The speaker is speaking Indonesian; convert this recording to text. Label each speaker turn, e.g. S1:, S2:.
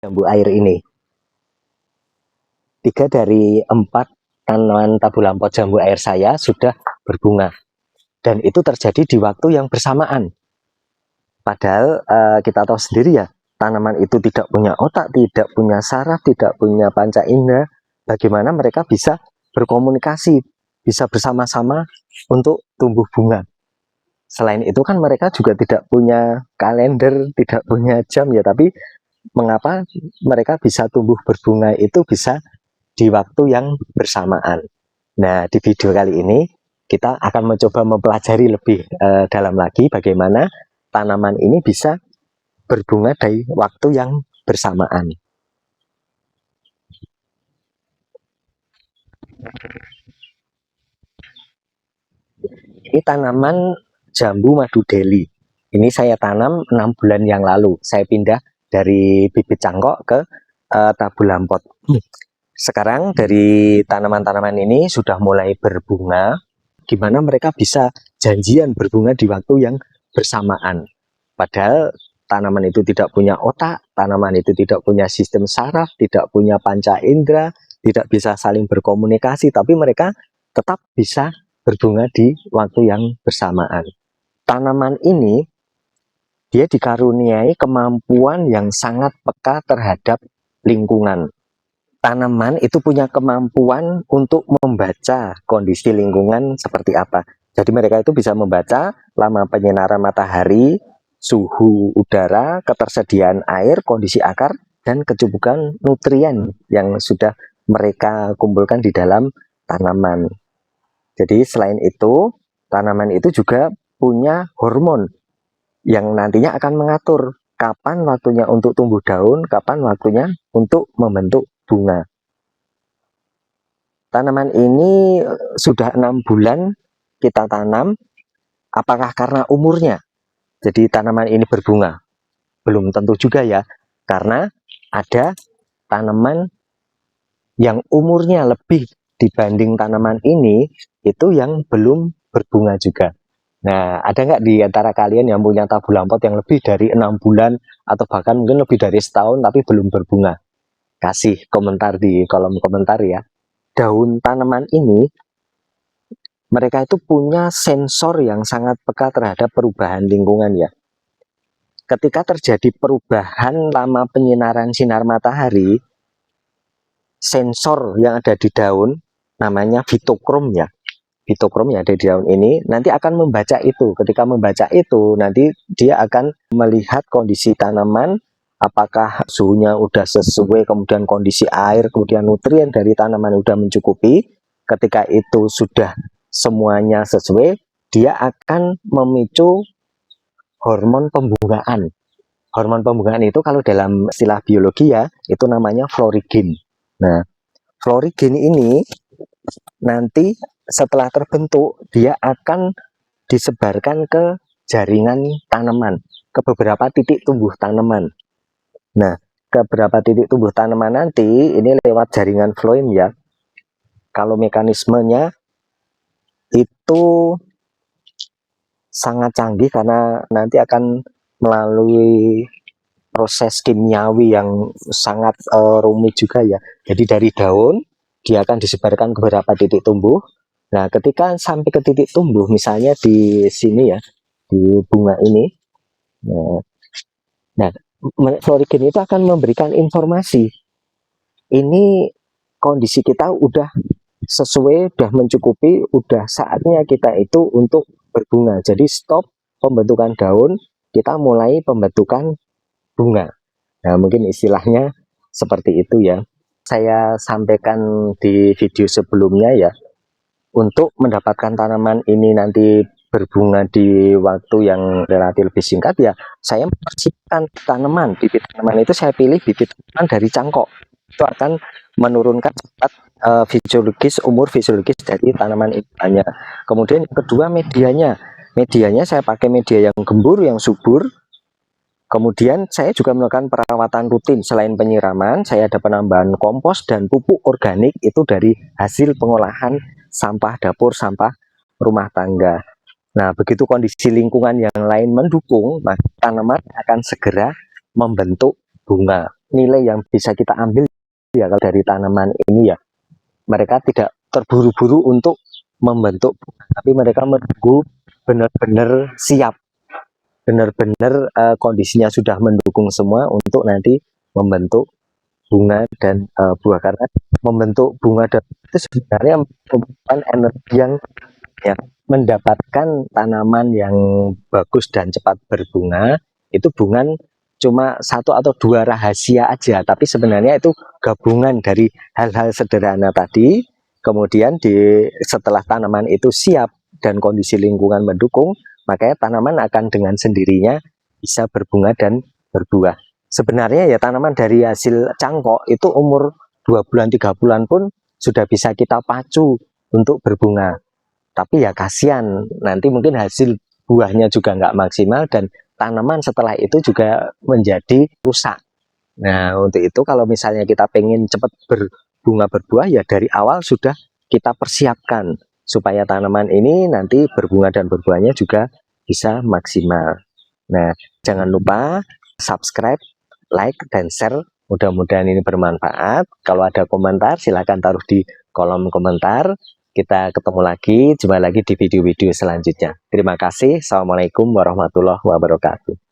S1: jambu air ini. 3 dari 4 tanaman tabu lampot jambu air saya sudah berbunga. Dan itu terjadi di waktu yang bersamaan. Padahal kita tahu sendiri ya, tanaman itu tidak punya otak, tidak punya saraf, tidak punya panca indera. Bagaimana mereka bisa berkomunikasi, bisa bersama-sama untuk tumbuh bunga. Selain itu kan mereka juga tidak punya kalender, tidak punya jam ya, tapi mengapa mereka bisa tumbuh berbunga itu bisa di waktu yang bersamaan. Nah, di video kali ini kita akan mencoba mempelajari lebih dalam lagi bagaimana tanaman ini bisa berbunga dari waktu yang bersamaan. Ini tanaman jambu madu Delhi. Ini saya tanam 6 bulan yang lalu. Saya pindah dari bibit cangkok ke tabu lampot. Sekarang dari tanaman-tanaman ini sudah mulai berbunga. Gimana mereka bisa janjian berbunga di waktu yang bersamaan. Padahal tanaman itu tidak punya otak, tanaman itu tidak punya sistem saraf, tidak punya panca indera, tidak bisa saling berkomunikasi, tapi mereka tetap bisa berbunga di waktu yang bersamaan. Tanaman ini dia dikaruniai kemampuan yang sangat peka terhadap lingkungan. Tanaman itu punya kemampuan untuk membaca kondisi lingkungan seperti apa. Jadi mereka itu bisa membaca lama penyinaran matahari, suhu udara, ketersediaan air, kondisi akar, dan kecukupan nutrien yang sudah mereka kumpulkan di dalam tanaman. Jadi selain itu, tanaman itu juga punya hormon yang nantinya akan mengatur kapan waktunya untuk tumbuh daun, kapan waktunya untuk membentuk bunga. Tanaman ini sudah 6 bulan kita tanam. Apakah karena umurnya jadi tanaman ini berbunga? Belum tentu juga ya, karena ada tanaman yang umurnya lebih dibanding tanaman ini itu yang belum berbunga juga. Nah, ada nggak di antara kalian yang punya tabu lampot yang lebih dari 6 bulan atau bahkan mungkin lebih dari setahun tapi belum berbunga? Kasih komentar di kolom komentar ya. Daun tanaman ini mereka itu punya sensor yang sangat peka terhadap perubahan lingkungan ya. Ketika terjadi perubahan lama penyinaran sinar matahari, sensor yang ada di daun namanya fitokrom ya. Fitokrom yang ada di daun ini nanti akan membaca itu. Ketika membaca itu nanti dia akan melihat kondisi tanaman, apakah suhunya udah sesuai, kemudian kondisi air, kemudian nutrien dari tanaman udah mencukupi. Ketika itu sudah semuanya sesuai, dia akan memicu hormon pembungaan. Hormon pembungaan itu kalau dalam istilah biologi ya, itu namanya florigen. Nah, florigen ini nanti setelah terbentuk dia akan disebarkan ke jaringan tanaman, ke beberapa titik tumbuh tanaman. Nah, ke beberapa titik tumbuh tanaman nanti ini lewat jaringan floem ya. Kalau mekanismenya itu sangat canggih karena nanti akan melalui proses kimiawi yang sangat rumit juga ya. Jadi dari daun dia akan disebarkan ke beberapa titik tumbuh. Nah, ketika sampai ke titik tumbuh, misalnya di sini ya, di bunga ini, nah, florigen itu akan memberikan informasi. Ini kondisi kita udah sesuai, udah mencukupi, udah saatnya kita itu untuk berbunga. Jadi stop pembentukan daun, kita mulai pembentukan bunga. Nah, mungkin istilahnya seperti itu ya. Saya sampaikan di video sebelumnya ya, untuk mendapatkan tanaman ini nanti berbunga di waktu yang relatif lebih singkat ya, saya mempersiapkan tanaman. Bibit tanaman itu saya pilih bibit tanaman dari cangkok. Itu akan menurunkan cepat umur fisiologis dari tanaman itu banyak. Kemudian yang kedua medianya. Medianya saya pakai media yang gembur, yang subur. Kemudian saya juga melakukan perawatan rutin. Selain penyiraman, saya ada penambahan kompos dan pupuk organik itu dari hasil pengolahan sampah dapur, sampah rumah tangga. Nah, begitu kondisi lingkungan yang lain mendukung, maka tanaman akan segera membentuk bunga. nilai yang bisa kita ambil ya kalau dari tanaman ini ya, mereka tidak terburu-buru untuk membentuk, tapi mereka menunggu benar-benar siap, benar-benar kondisinya sudah mendukung semua untuk nanti membentuk bunga dan buah. Karena membentuk bunga dan itu sebenarnya merupakan energi yang ya, mendapatkan tanaman yang bagus dan cepat berbunga itu bukan cuma satu atau dua rahasia aja, tapi sebenarnya itu gabungan dari hal-hal sederhana tadi. Kemudian setelah tanaman itu siap dan kondisi lingkungan mendukung, makanya tanaman akan dengan sendirinya bisa berbunga dan berbuah. Sebenarnya ya tanaman dari hasil cangkok itu umur 2 bulan 3 bulan pun sudah bisa kita pacu untuk berbunga. Tapi ya kasihan, nanti mungkin hasil buahnya juga nggak maksimal dan tanaman setelah itu juga menjadi rusak. Nah, untuk itu kalau misalnya kita pengen cepat berbunga berbuah, ya dari awal sudah kita persiapkan supaya tanaman ini nanti berbunga dan berbuahnya juga bisa maksimal. Nah, jangan lupa subscribe, like, dan share. Mudah-mudahan ini bermanfaat. Kalau ada komentar, silahkan taruh di kolom komentar. Kita ketemu lagi, jumpa lagi di video-video selanjutnya. Terima kasih. Assalamualaikum warahmatullahi wabarakatuh.